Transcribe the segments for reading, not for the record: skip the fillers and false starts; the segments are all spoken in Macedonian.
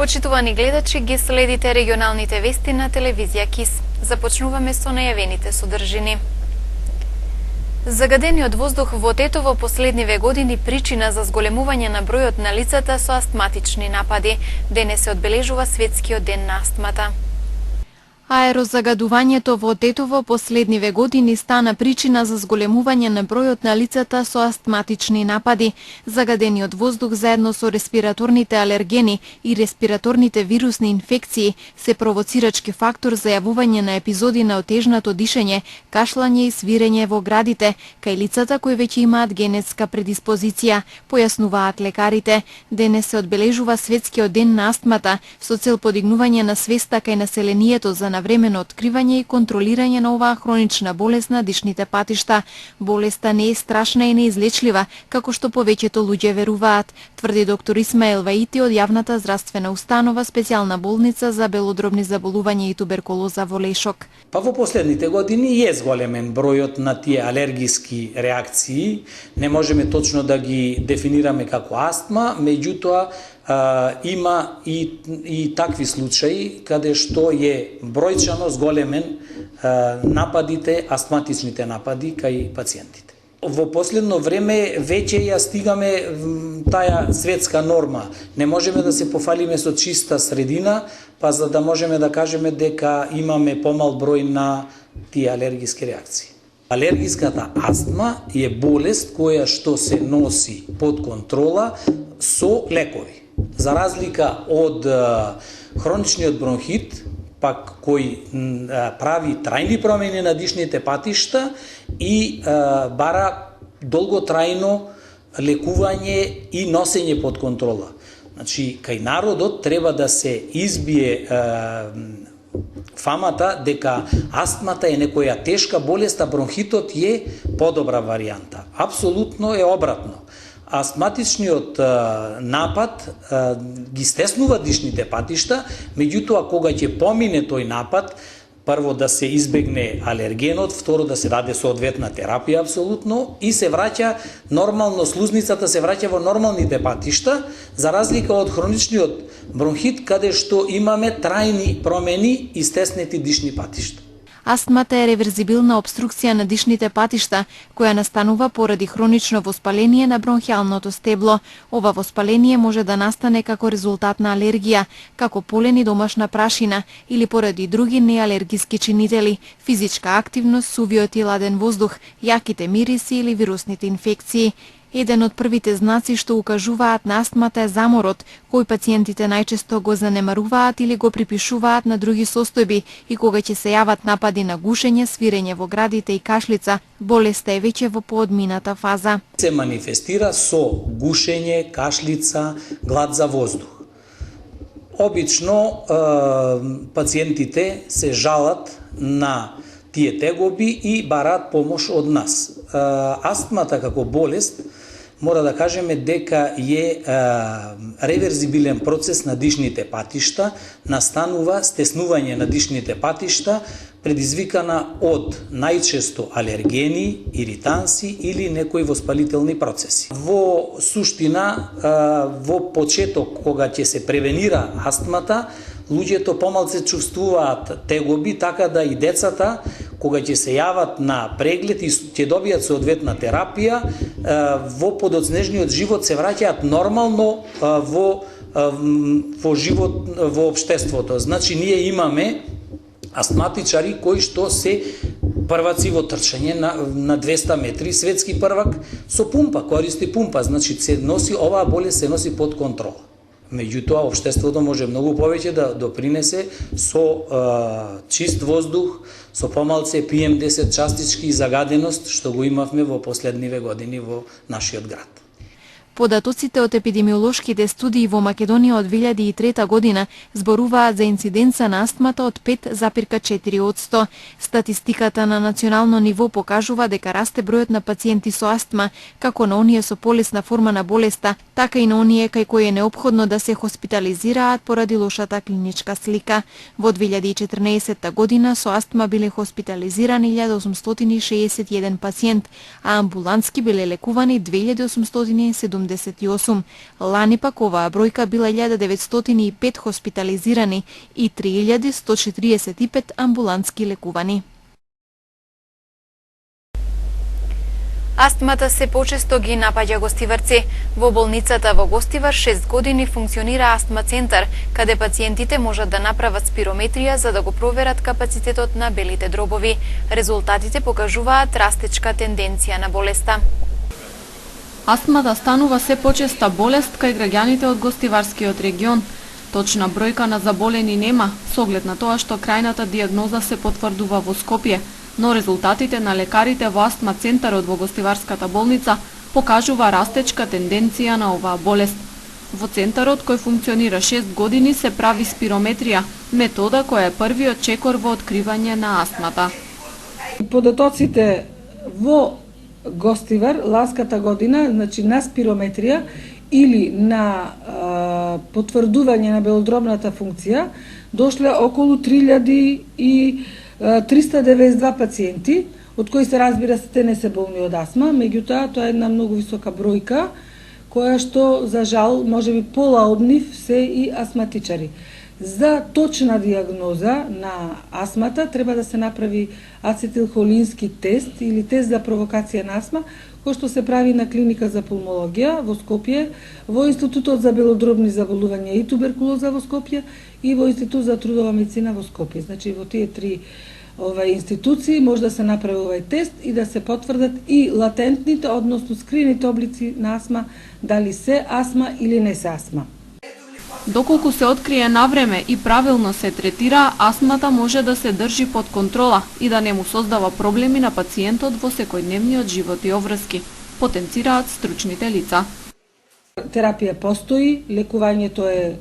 Почитувани гледачи, ги следите регионалните вести на телевизија КИС. Започнуваме со најавените содржини. Загадениот воздух во Тетово последниве години причина за зголемување на бројот на лицата со астматични напади. Денес се одбележува Светскиот ден на астмата. Аерозагадувањето во Тетово последниве години стана причина за зголемување на бројот на лицата со астматични напади. Загадениот воздух заедно со респираторните алергени и респираторните вирусни инфекции се провоцирачки фактор за јавување на епизоди на отежнато дишење, кашлање и свирење во градите, кај лицата кои веќе имаат генетска предиспозиција, појаснуваат лекарите. Денес се одбележува Светскиот ден на астмата со цел подигнување на свеста кај населението за навремено откривање и контролирање на оваа хронична болест на дишните патишта. Болеста не е страшна и неизлечлива, како што повеќето луѓе веруваат, тврди доктор Исмаел Ваити од јавната здравствена установа специјална болница за белодробни заболувања и туберкулоза во Лешок. Во последните години е зголемен бројот на тие алергиски реакции. Не можеме точно да ги дефинираме како астма, меѓутоа има и такви случаи каде што е бројчано зголемен нападите, астматичните напади кај пациентите. Во последно време веќе ја стигаме таа светска норма. Не можеме да се пофалиме со чиста средина, па за да можеме да кажеме дека имаме помал број на тие алергиски реакции. Алергиската астма е болест која што се носи под контрола со лекови. За разлика од хроничниот бронхит, пак кој прави трајни промени на дишните патишта и бара долготрајно лекување и носење под контрола. Значи, кај народот треба да се избие фамата дека астмата е некоја тешка болест, а бронхитот е подобра варијанта. Апсолутно е обратно. Астматичниот напад ги стеснува дишните патишта, меѓутоа кога ќе помине тој напад, прво да се избегне алергенот, второ да се даде соодветна терапија апсолутно и се враќа нормално, слузницата се враќа во нормалните патишта, за разлика од хроничниот бронхит каде што имаме трајни промени и стеснети дишни патишта. Астмата е реверзибилна обструкција на дишните патишта, која настанува поради хронично воспаление на бронхијалното стебло. Ова воспаление може да настане како резултат на алергија, како полен и домашна прашина или поради други неалергиски чинители, физичка активност, сувиот и ладен воздух, јаките мириси или вирусните инфекции. Еден од првите знаци што укажуваат на астмата е заморот, кој пациентите најчесто го занемаруваат или го припишуваат на други состојби и кога ќе се јават напади на гушење, свирење во градите и кашлица, болеста е веќе во поодмината фаза. Се манифестира со гушење, кашлица, глад за воздух. Обично пациентите се жалат на тие тегоби и бараат помош од нас. Астмата како болест мора да кажеме дека е реверзибилен процес на дишните патишта, настанува стеснување на дишните патишта, предизвикана од најчесто алергени, иританси или некои воспалителни процеси. Во суштина, во почеток, кога ќе се превенира астмата, луѓето помалце чувствуваат тегоби, така да и децата, кога ќе се јават на преглед и ќе добијат соодветна терапија, во подоцнежниот живот се враќаат нормално во живот во општеството. Значи, ние имаме астматичари кои што се прваци во трчање на 200 метри, светски првак со пумпа, користи пумпа. Значи, се носи оваа болест се носи под контрола. Меѓутоа, општеството може многу повеќе да допринесе со чист воздух, со помалце PM10 частички и загаденост, што го имавме во последниве години во нашиот град. Податоците од епидемиолошките студии во Македонија од 2003 година зборуваат за инциденца на астмата од 5,4%. Статистиката на национално ниво покажува дека расте бројот на пациенти со астма, како на оние со полесна форма на болеста, така и на оние кај кои е неопходно да се хоспитализираат поради лошата клиничка слика. Во 2014 година со астма биле хоспитализирани 1861 пациент, а амбулантски биле лекувани 2870 1978. Лани пак оваа бројка била 1905 хоспитализирани и 3145 амбулантски лекувани. Астмата се почесто ги напаѓа гостиварци. Во болницата во Гостивар 6 години функционира астма центар, каде пациентите можат да направат спирометрија за да го проверат капацитетот на белите дробови. Резултатите покажуваат растечка тенденција на болеста. Астмата станува се почеста болест кај граѓаните од Гостиварскиот регион. Точна бројка на заболени нема, со оглед на тоа што крајната дијагноза се потврдува во Скопје, но резултатите на лекарите во астма центарот во Гостиварската болница покажува растечка тенденција на оваа болест. Во центарот, кој функционира 6 години, се прави спирометрија, метода која е првиот чекор во откривање на астмата. Податоците во Гостивар ласката година, значи на спирометрија или на потврдување на белодробната функција, дошле околу 3392 пациенти, од кои се разбира се не се болни од астма, меѓутоа тоа е една многу висока бројка, која што за жал можеби пола од нив се и астматичари. За точна дијагноза на астмата треба да се направи ацетилхолински тест или тест за провокација на астма, кој што се прави на клиника за пулмологија во Скопје, во Институтот за белодробни заболувања и туберкулоза во Скопје и во Институт за трудова медицина во Скопје. Значи во тие три институции може да се направи овој тест и да се потврдат и латентните, односно скриените облици на астма, дали се астма или не се астма. Доколку се открие навреме и правилно се третира, астмата може да се држи под контрола и да не му создава проблеми на пациентот во секојдневниот живот и обврски, потенцираат стручните лица. Терапија постои, лекувањето е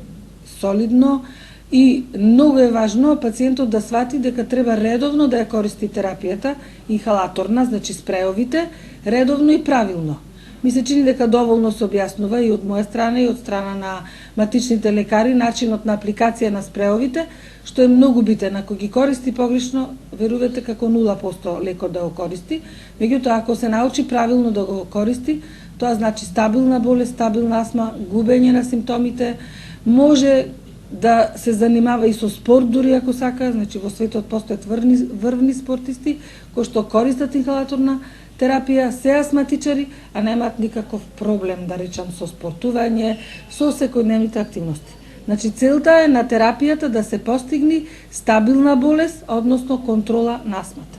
солидно и многу е важно пациентот да свати дека треба редовно да ја користи терапијата, инхалаторна, значи спреовите, редовно и правилно. Ми се чини дека доволно се објаснува и од моја страна и од страна на матичните лекари начинот на апликација на спреовите, што е многу битен. Ако ги користи погрешно, верувате како 0% леко да го користи, меѓутоа ако се научи правилно да го користи, тоа значи стабилна болест, стабилна астма, губење на симптомите, може да се занимава и со спорт дури ако сака, значи во светот постојат врвни спортисти кои што користат инхалаторна терапија, се астматичари, а немаат никаков проблем, да речам, со спортување, со секојдневните активности. Значи, целта е на терапијата да се постигне стабилна болест, односно контрола на астмата.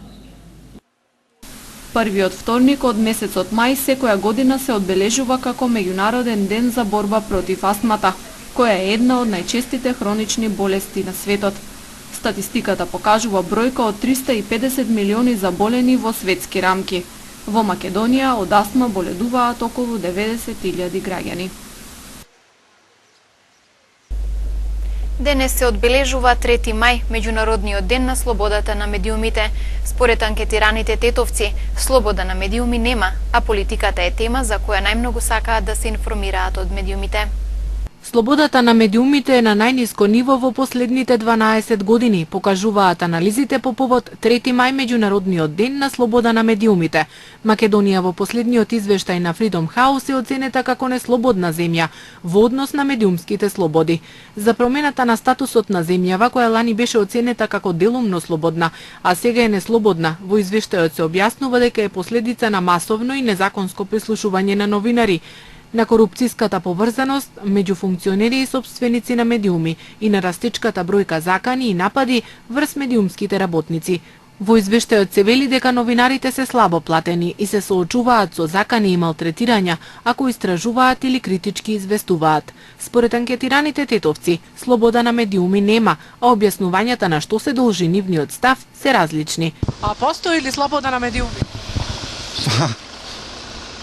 Првиот вторник од месецот мај секоја година се одбележува како Меѓународен ден за борба против астмата, која е една од најчестите хронични болести на светот. Статистиката покажува бројка од 350 милиони заболени во светски рамки. Во Македонија од астма боледуваат околу 90.000 граѓани. Денес се одбележува 3 мај, Меѓународниот ден на слободата на медиумите. Според анкетираните тетовци, слобода на медиуми нема, а политиката е тема за која најмногу сакаат да се информираат од медиумите. Слободата на медиумите е на најниско ниво во последните 12 години, покажуваат анализите по повод 3 мај Меѓународниот ден на слобода на медиумите. Македонија во последниот извештај на Freedom House е оценета како неслободна земја во однос на медиумските слободи. За промената на статусот на земјава, која лани беше оценета како делумно слободна, а сега е неслободна, во извештајот се објаснува дека е последица на масовно и незаконско прислушување на новинари, на корупцијската поврзаност меѓу функционери и сопственици на медиуми и на растечката бројка закани и напади врз медиумските работници. Во извештајот се вели дека новинарите се слабо платени и се соочуваат со закани и малтретирања ако истражуваат или критички известуваат. Според анкетираните тетовци, слобода на медиуми нема, а објаснувањата на што се должи нивниот став се различни. А постои ли слобода на медиуми?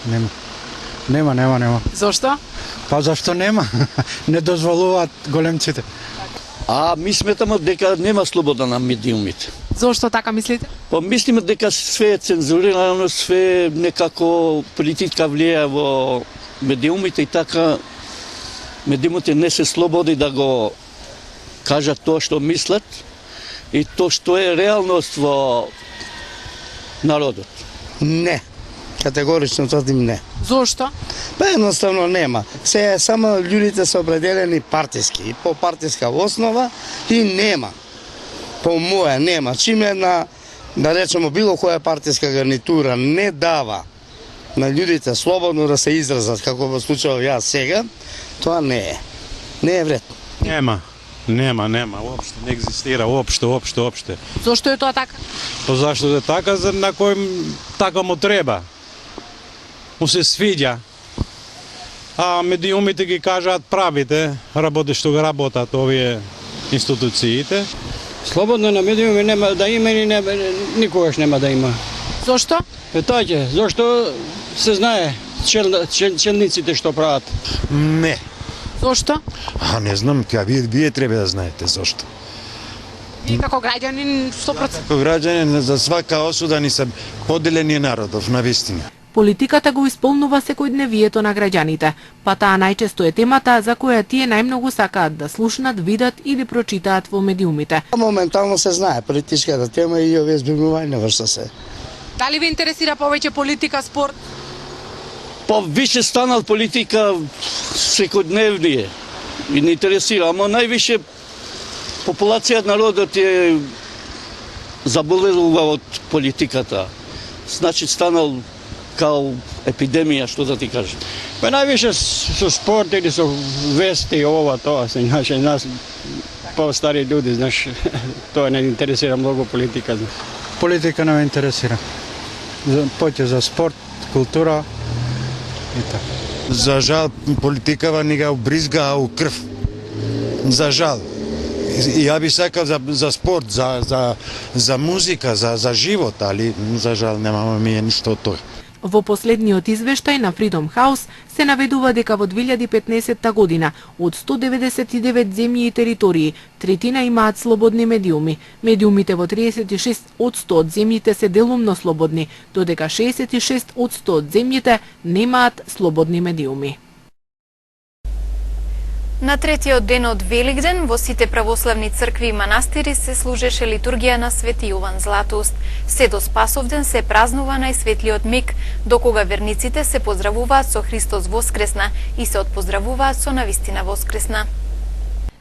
Нема. Зошто? Па зашто нема? Не дозволуваат големците. А ми сметаме дека нема слобода на медиумите. Зошто така мислите? Па мислиме дека све е цензурирано, све некако политика влијае во медиумите и така медиумите не се слободи да го кажат тоа што мислат и тоа што е реалност во народот. Не. Категорично тврдим не. Зошто? Па едноставно нема. Се само луѓето се определени партиски и по партиска основа и нема. По моја нема. Чим една, да речеме, било која партиска гарнитура не дава на луѓето слободно да се изразат, како во случајот јас сега, тоа не е. Не е вредно. Нема, уопште не екзистира, уопште. Зошто е тоа така? То зашто е така, за на кој така му треба. Му се свиѓа. А медиумите ги кажаат правите, работи што го работат овие институциите. Слободно на медиуми нема да има и никогаш нема да има. Зошто? Тоа ќе, зашто се знае челниците што прават. Не. Зошто? Не знам, вие треба да знаете зошто. Вие како граѓанин 100%. Како граѓанин за свака осуда ни се поделени народов, навистина. Политиката го исполнува секојдневието на граѓаните, па таа најчесто е темата за која тие најмногу сакаат да слушнат, видат или прочитаат во медиумите. Моментално се знае политичката тема и овие збивнувања вршта се. Дали ви интересира повеќе политика, спорт? Више станал политика секојдневние и не интересира, ама највише популација народот е заболела од политиката. Значи станал као епидемија, што да ти кажам. Па највише со спорт или со вести, ова, тоа, значи нас по-стари луѓе, знаеш, тоа не интересира многу политика. Политика не ме интересира. Поќе за спорт, култура и така. За жал, политикава ни ga убризга у крв. За жал. И ја би сакал за спорт, за музика, за живот, али за жал немаме ми ништо од тоа. Во последниот извештај на Freedom House се наведува дека во 2015 година од 199 земји и територии, третина имаат слободни медиуми. Медиумите во 36% од земјите се делумно слободни, додека 66% од земјите немаат слободни медиуми. На третиот ден од Великден во сите православни цркви и манастири се служеше литургија на Свети Јован Златоуст. Се до Спасовден се празнува најсветлиот миг, докога верниците се поздравуваат со Христос воскресна и се отпоздравуваат со навистина воскресна.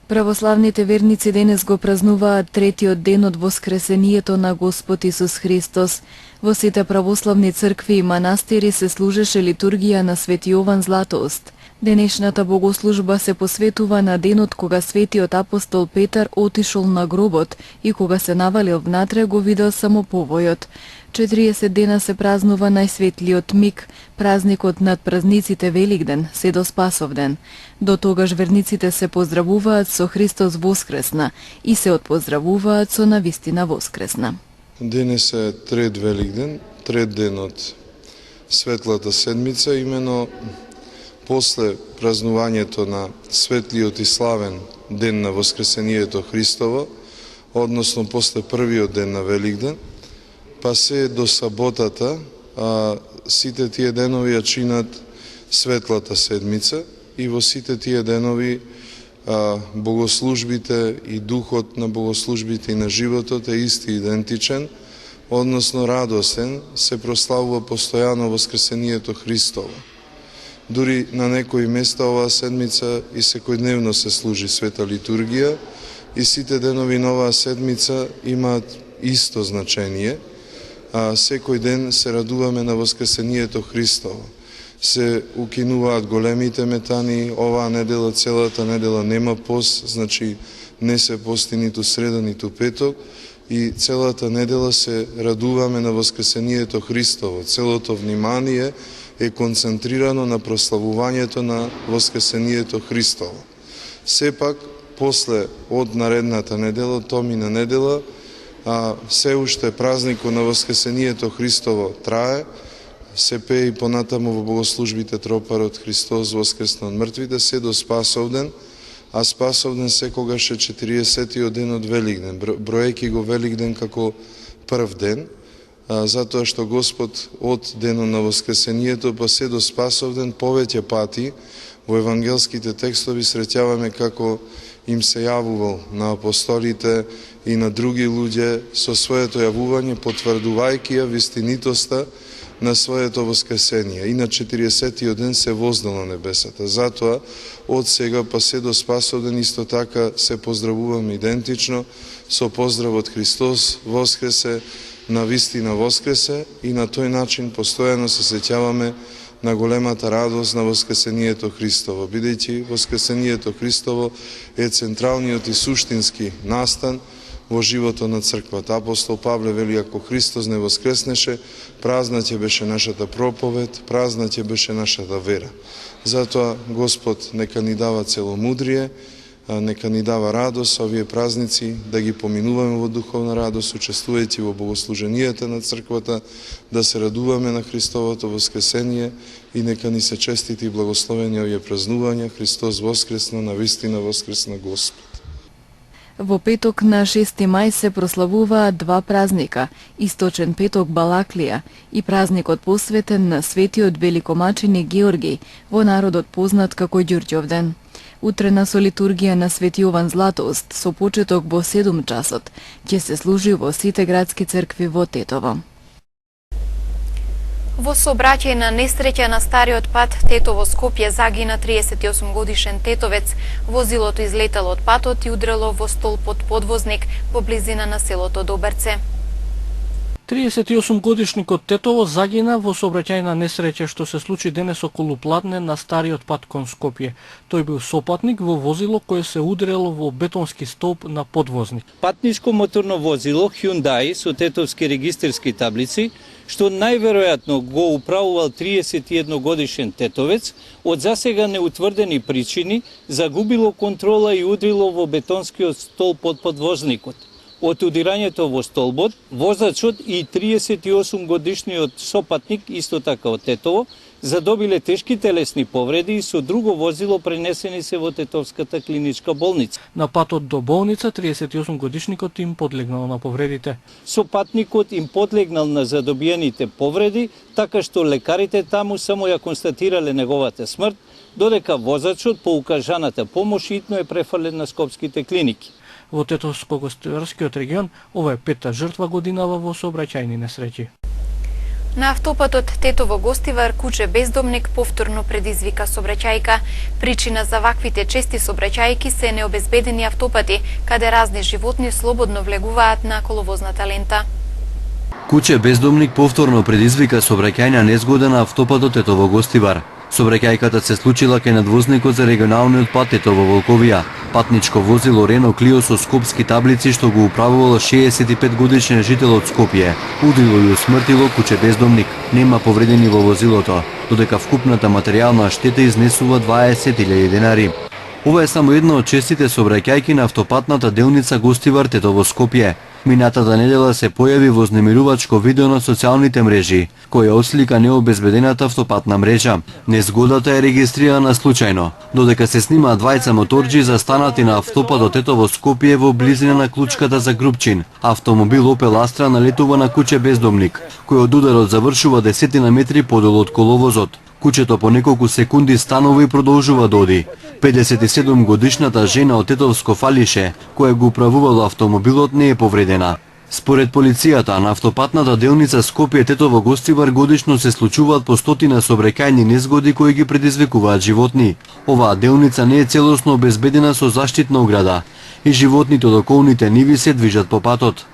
Православните верници денес го празнуваат третиот ден од воскресението на Господ Исус Христос. Во сите православни цркви и манастири се служеше литургија на Свети Јован Златоуст. Денешната богослужба се посветува на денот кога светиот апостол Петар отишол на гробот и кога се навалил внатре го видел само повојот. 40 дена се празнува најсветлиот миг, празникот над празниците Великден, се до Спасовден. До тогаш верниците се поздравуваат со Христос воскресна и се отпоздравуваат со навистина воскресна. Денес е трет Великден, трет ден од Светлата седмица, имено после празнувањето на светлиот и славен ден на Воскресението Христово, односно после првиот ден на Великден, па се до саботата, сите тие денови ја чинат Светлата седмица и во сите тие денови богослужбите и духот на богослужбите и на животот е исти идентичен, односно радостен, се прославува постојано Воскресението Христово. Дури на некои места оваа седмица и секојдневно се служи света литургија и сите денови на оваа седмица имаат исто значение. Секој ден се радуваме на Воскресението Христово. Се укинуваат големите метани, оваа недела, целата недела нема пост, значи не се пости ниту среда, ниту петок, и целата недела се радуваме на Воскресението Христово. Целото внимание е концентрирано на прославувањето на Воскресението Христово. Сепак, после од наредната недела, томина недела, се уште празникот на Воскресението Христово трае, се пее и понатаму во богослужбите тропарот Христос воскресна од мртвите, се до Спасовден, а Спасовден секогаш е 40-тиот ден од Великден, броејќи го Великден како прв ден, затоа што Господ од денот на Воскресението па се до Спасовден повеќе пати во евангелските текстови среќаваме како им се јавувал на апостолите и на други луѓе со своето јавување, потврдувајќи ја вистинитоста на своето воскресение и на 40-тиот ден се вознал на небесата. Затоа од сега па се до Спасов ден исто така се поздравуваме идентично со поздравот Христос воскресе, на вистина воскресе, и на тој начин постојано се сеќаваме на големата радост на воскресението Христово, бидејќи воскресението Христово е централниот и суштински настан во животот на црквата. Апостол Павле вели, ако Христос не воскреснеше, празна ќе беше нашата проповед, празна ќе беше нашата вера. Затоа Господ нека ни дава целомудрие, нека ни дава радост овие празници, да ги поминуваме во духовна радост, учествувајќи во богослуженијата на црквата, да се радуваме на Христовото воскресение и нека ни се честити и благословени овие празнувања. Христос воскресна, на вистина воскресна Господ. Во петок на 6 мај се прославуваат два празника – Источен петок Балаклија и празникот посветен на светиот великомаченик Георгиј, во народот познат како Ѓурѓовден. Утрена со литургија на Свети Јован Златоуст со почеток во 7 часот ќе се служи во сите градски цркви во Тетово. Во сообраќај на несреќа на стариот пат Тетово-Скопје загина 38 годишен тетовец. Возилото излетало од патот и удрело во столб од подвозник во близина на селото Доберце. 38 годишникот Тетово загина во сообраќајна несреќа што се случи денес околу пладне на стариот пат кон Скопје. Тој бил сопатник во возило кое се удрело во бетонски столб на подвозник. Патничко моторно возило Hyundai со тетовски регистарски таблици, што најверојатно го управувал 31 годишен тетовец, од засега неутврдени причини загубило контрола и удрило во бетонскиот столб под подвозникот. Од удирањето во столбот, возачот и 38 годишниот сопатник, исто така од Тетово, задобиле тешки телесни повреди и со друго возило пренесени се во Тетовската клиничка болница. На патот до болница 38 годишникот им подлегнал на повредите. Сопатникот им подлегнал на задобиените повреди, така што лекарите таму само ја констатирале неговата смрт, додека возачот по укажаната помош итно е префален на скопските клиники. Во Тетовско-Гостиварскиот регион ова е петта жртва годинава во сообраќајни несреќи. На автопатот Тетово-Гостивар куче бездомник повторно предизвика сообраќајка. Причина за ваквите чести сообраќајки се необезбедени автопати, каде разни животни слободно влегуваат на коловозната лента. Куче бездомник повторно предизвика сообраќајна незгода на автопатот Тетово-Гостивар. Сообраќајката се случила кај надвозникот за регионалниот пат Тетово-Волковија. Патничко возило Рено Клио со скопски таблици што го управувал 65 годишен жител од Скопје. Удрило и усмртило куче бездомник. Нема повредени во возилото, додека вкупната материјална штета изнесува 20.000 денари. Ова е само една од честите сообраќајки на автопатната делница Гостивар Тетово-Скопје. Минатата недела се појави вознемирувачко видео на социјалните мрежи, која ослика необезбедената автопатна мрежа. Незгодата е регистрирана случајно, додека се снимаат двајца моторџи застанати на автопатот Тетово-Скопје во близина на клучката за Групчин. Автомобил Opel Astra налетува на куче бездомник, кој од ударот завршува десетина метри подолу од коловозот. Кучето по неколку секунди станува и продолжува да оди. 57 годишната жена од Тетовско Фалише, која го управувала автомобилот, не е повредена. Според полицијата, на автопатната делница Скопје Тетово-Гостивар годишно се случуваат по стотина сообраќајни незгоди кои ги предизвикуваат животни. Оваа делница не е целосно обезбедена со заштитна ограда и животните од околните ниви се движат по патот.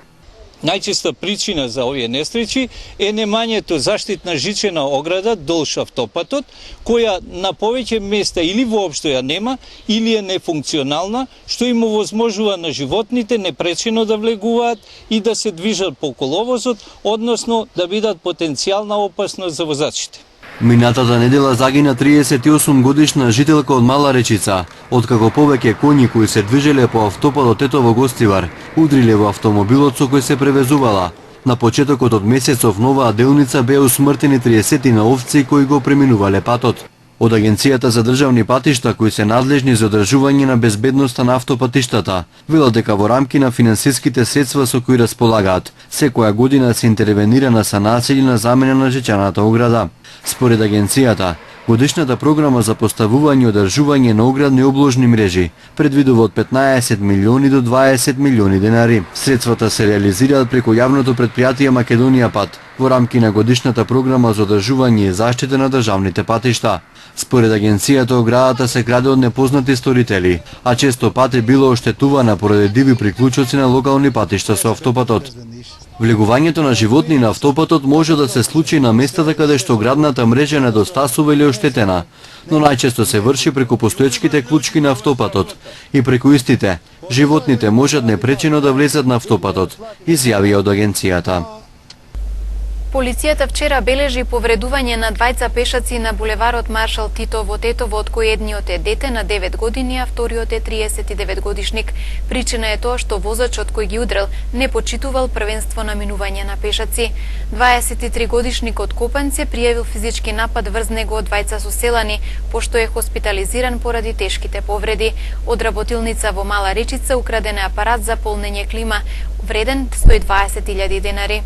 Најчеста причина за овие несреќи е немањето заштитна жичена ограда долж автопатот, која на повеќе места или воопшто ја нема, или е нефункционална, што им овозможува на животните непречено да влегуваат и да се движат по коловозот, односно да бидат потенцијална опасност за возачите. Минатата недела загина 38 годишна жителка од Мала Речица, откако повеќе коњи кои се движеле по автопатот Тетово-Гостивар удриле во автомобилот со кој се превезувала. На почетокот од месецов новаа делница беа усмртени 30 на овци кои го преминувале патот. Од Агенцијата за државни патишта, кои се надлежни за одржување на безбедноста на автопатиштата, велат дека во рамки на финансиските средства со кои располагаат, секоја година се интервенира на санација или на замена на жичаната ограда. Според агенцијата, годишната програма за поставување и одржување на оградни обложни мрежи предвидува од 15 милиони до 20 милиони денари. Средствата се реализираат преку јавното претпријатие Македонија пат во рамки на годишната програма за одржување и заштита на државните патишта. Според агенцијата, оградата се краде од непознати сторители, а често пат е било оштетувана поради диви приклучоци на локални патишта со автопатот. Влегувањето на животни на автопатот може да се случи на местата каде што градната мрежа недостасува или оштетена, но најчесто се врши преку постоечките клучки на автопатот и преку истите, животните можат непречено да влезат на автопатот, изјавија од агенцијата. Полицијата вчера бележи повредување на двајца пешаци на булеварот Маршал Тито во Тетово, од кој едниот е дете на 9 години, а вториот е 39 годишник. Причина е тоа што возачот кој ги удрел не почитувал првенство на минување на пешаци. 23 годишникот Копанце пријавил физички напад врз него од двајца соселани, пошто е хоспитализиран поради тешките повреди. Од работилница во Мала Речица украден е апарат за полнење клима, вреден 120.000 денари.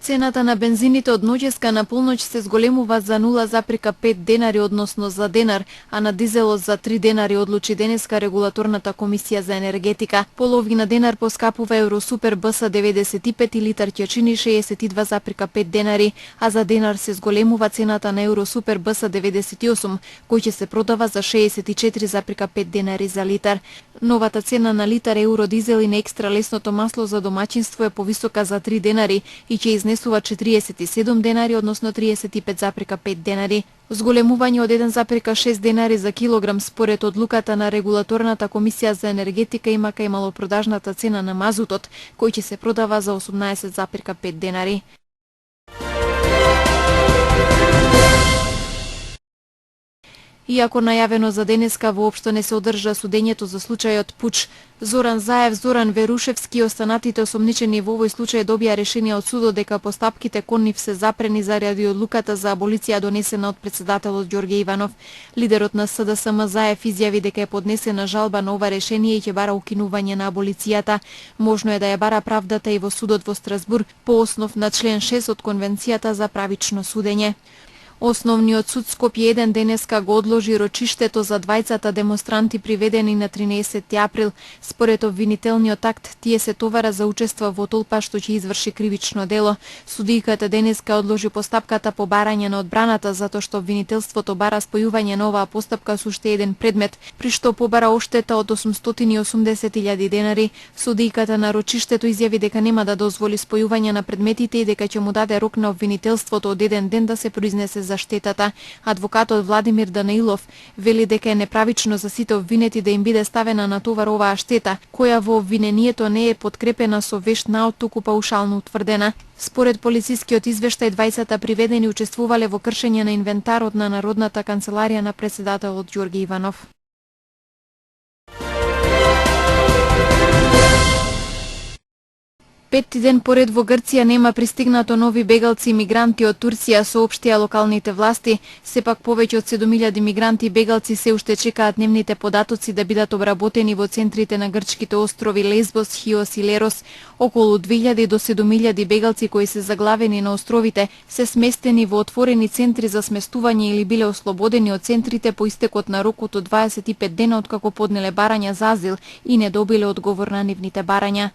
Цената на бензините од ноќеска на полноќ се зголемува за 0,5 денари, односно за денар, а на дизелот за 3 денари, одлучи денеска регулаторната комисија за енергетика. Половина денар поскапува Евросупер БС 95 и литар ќе чини 62,5 денари, а за денар се зголемува цената на Евросупер БС 98, кој ќе се продава за 64,5 денари за литар. Новата цена на литар евродизел и на екстра лесното масло за домаќинство е повисока за 3 денари и ќе изнесува 47 денари, односно 35,5 денари. Зголемување од 1,6 денари за килограм според одлуката на регулаторната комисија за енергетика има кај малопродажната цена на мазутот, кој ќе се продава за 18,5 денари. Иако најавено за денеска, воопшто не се одржа судењето за случајот Пуч. Зоран Заев, Зоран Верушевски и останатите осомничени во овој случај добија решение од судот дека постапките кон нив се запрени заради одлуката за аболиција донесена од председателот Ѓорѓе Иванов. Лидерот на СДСМ Заев изјави дека е поднесена жалба на ова решение и ќе бара укинување на аболицијата. Можно е да ја бара правдата и во судот во Страсбург по основ на член 6 од Конвенцијата за правично судење. Основниот суд Скопје 1 денеска го одложи рочиштето за двајцата демонстранти приведени на 13 април. Според обвинителниот акт, тие се товара за учество во толпа што ќе изврши кривично дело. Судијката денеска одложи постапката по барање на одбраната затоа што обвинителството бара спојување на оваа постапка со уште еден предмет, при што побара оштета од 880.000 денари. Судијката на рочиштето изјави дека нема да дозволи спојување на предметите и дека ќе му даде рок на обвинителството од еден ден да се произнесе за штетата. Адвокатот Владимир Данаилов вели дека е неправично за сите обвинети да им биде ставена на товар оваа штета, која во обвинението не е подкрепена со вешт наод, туку паушално утврдена. Според полицискиот извештај, двајцата приведени учествувале во кршење на инвентарот на Народната канцеларија на председателот Ѓорѓе Иванов. Петти ден поред во Грција нема пристигнато нови бегалци и мигранти од Турција, соопштија локалните власти. Сепак повеќе од 7.000 мигранти и бегалци се уште чекаат нивните податоци да бидат обработени во центрите на грчките острови Лесбос, Хиос и Лерос. Околу 2.000 до 7.000 бегалци кои се заглавени на островите се сместени во отворени центри за сместување или биле ослободени од центрите по истекот на рокот од 25 дена откако поднеле барања за азил и не добиле одговор на нивните барања.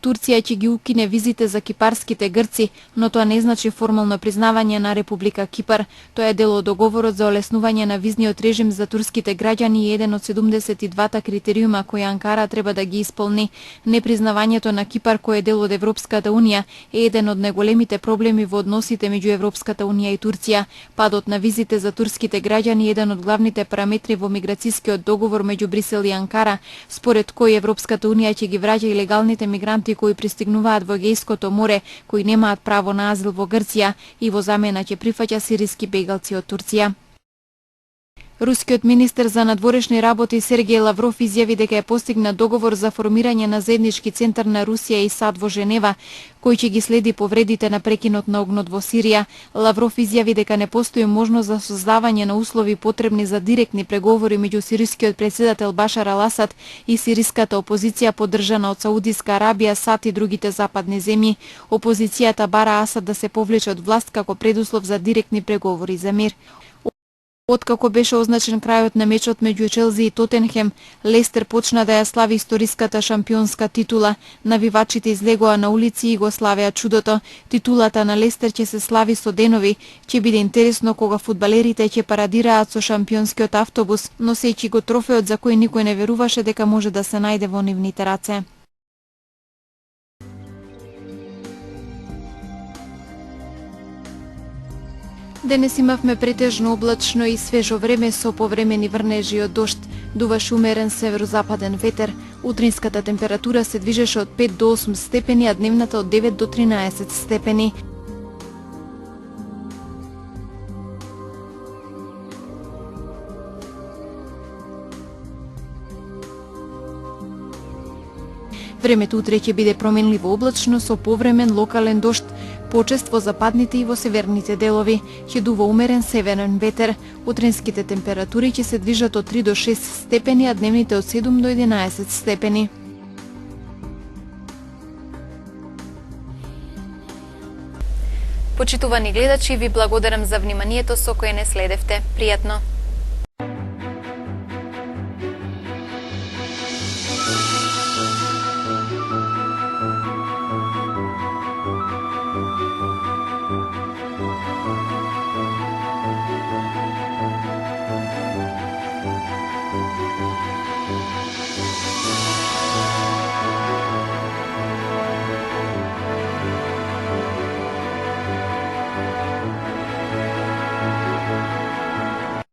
Турција ќе ги укине визите за кипарските грци, но тоа не значи формално признавање на Република Кипар. Тоа е дел од договорот за олеснување на визниот режим за турските граѓани и еден од 72-та критериума кои Анкара треба да ги исполни. Непризнавањето на Кипар, кој е дел од Европската унија, е еден од најголемите проблеми во односите меѓу Европската унија и Турција. Падот на визите за турските граѓани е еден од главните параметри во миграцискиот договор меѓу Брисел и Анкара, според кој Европската унија ќе ги враќа илегалните мигранти кои пристигнуваат во Егејското море, кои немаат право на азил во Грција и во замена ќе прифаќа сириски бегалци од Турција. Рускиот министер за надворешни работи Сергеј Лавров изјави дека е постигнат договор за формирање на заеднички центар на Русија и САД во Женева, кој ќе ги следи повредите на прекинот на огнот во Сирија. Лавров изјави дека не постои можност за создавање на услови потребни за директни преговори меѓу сирискиот председател Башар ал Асад и сириската опозиција поддржана од Саудиска Арабија, САД и другите западни земји. Опозицијата бара Асад да се повлече од власт како предуслов за директни преговори за мир. Откако беше означен крајот на мечот меѓу Челси и Тотенхем, Лестер почна да ја слави историската шампионска титула. Навивачите излегоа на улици и го славеа чудото. Титулата на Лестер ќе се слави со денови. Ќе биде интересно кога фудбалерите ќе парадираат со шампионскиот автобус, носејќи го трофеот за кој никој не веруваше дека може да се најде во нивните раце. Денес имавме претежно облачно и свежо време со повремени врнежи од дожд. Дуваше умерен северозападен ветер. Утринската температура се движеше од 5 до 8 степени, а дневната од 9 до 13 степени. Времето утре ќе биде променливо облачно со повремен локален дожд, почест во западните и во северните делови. Ќе дува умерен северен ветер. Утринските температури ќе се движат од 3 до 6 степени, а дневните од 7 до 11 степени. Почитувани гледачи, ви благодарам за вниманието со кое не следевте. Пријатно!